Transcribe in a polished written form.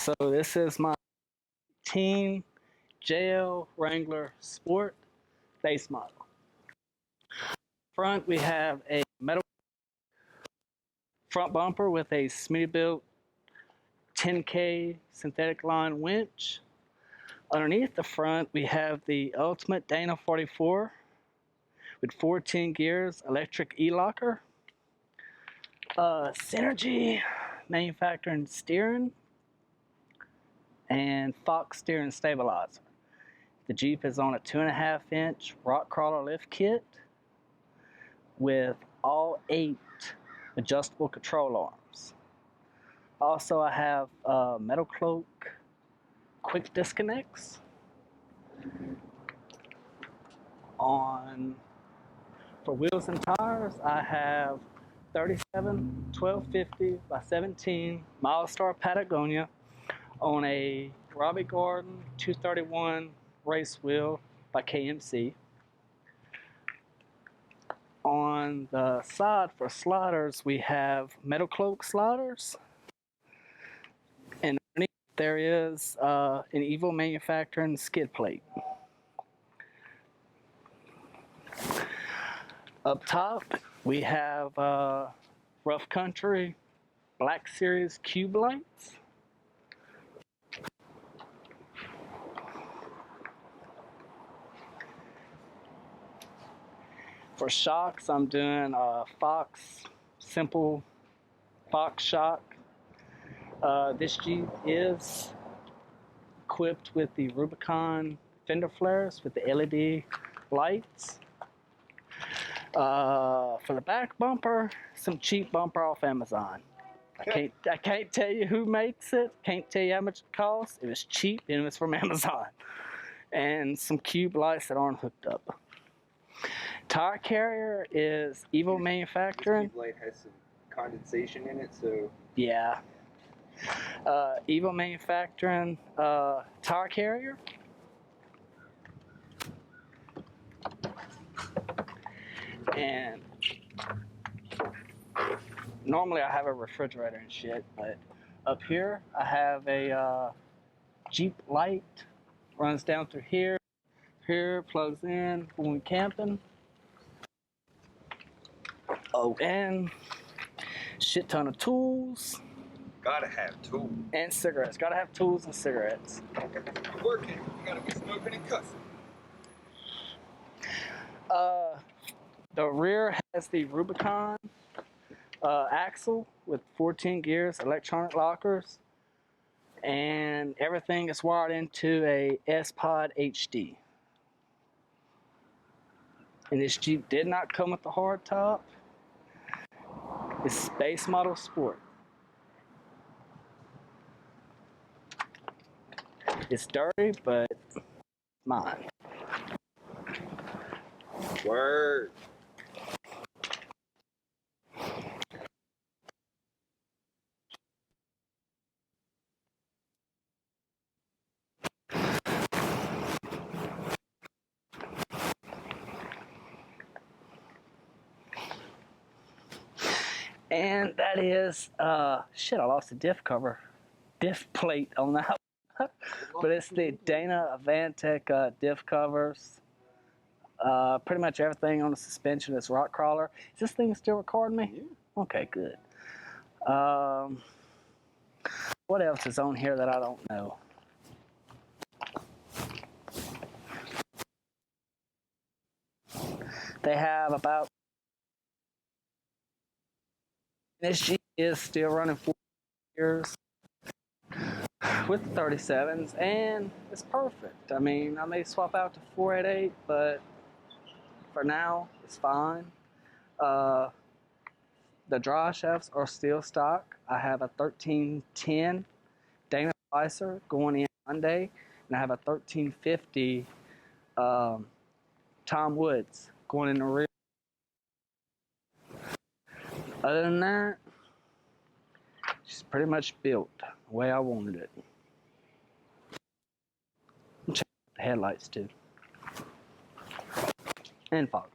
So this is my Team JL Wrangler Sport base model. Front we have a metal front bumper with a Smitty Bilt 10K synthetic line winch. Underneath the front we have the Ultimate Dana 44 with 14 gears electric e-locker. Synergy manufacturing steering and Fox steering stabilizer. The Jeep is on a 2.5-inch Rock Krawler lift kit with all 8 adjustable control arms. Also, I have Metalcloak quick disconnects on. For wheels and tires, I have 37 1250 by 17 Milestar Patagonia on a Robbie Gordon 231 race wheel by KMC. On the side for sliders, we have Metalcloak sliders, and underneath there is an Evil Manufacturing skid plate. Up top, we have Rough Country Black Series cube lights. For shocks, I'm doing Fox, simple Fox shock. This Jeep is equipped with the Rubicon fender flares with the LED lights. For the back bumper, some cheap bumper off Amazon. I can't tell you who makes it, can't tell you how much it costs. It was cheap and it was from Amazon. And some cube lights that aren't hooked up. Tire carrier is Evil Manufacturing. This cube light has some condensation in it, so yeah. Evil Manufacturing tire carrier. And normally I have a refrigerator and shit, but up here I have a Jeep light, runs down through here, plugs in when we're camping. Oh, and shit ton of tools. Gotta have tools. And cigarettes. Gotta have tools and cigarettes. Working, you gotta be smoking and cussing. The rear has the Rubicon axle with 14 gears, electronic lockers, and everything is wired into a Spod HD. And this Jeep did not come with the hard top. It's base model sport. It's dirty, but mine. Word. And that is, shit, I lost the diff plate on that. But it's the Dana Advantek diff covers. Pretty much everything on the suspension is Rock Krawler. Is this thing still recording me? Yeah. Okay, good. What else is on here that I don't know? They have about... This Jeep is still running 4 years with the 37's, and it's perfect. I mean, I may swap out to 488, but for now, it's fine. The dry shafts are still stock. I have a 1310 Dana Slicer going in Monday, and I have a 1350 Tom Woods going in the rear. Other than that, she's pretty much built the way I wanted it. Check the headlights too. And fog.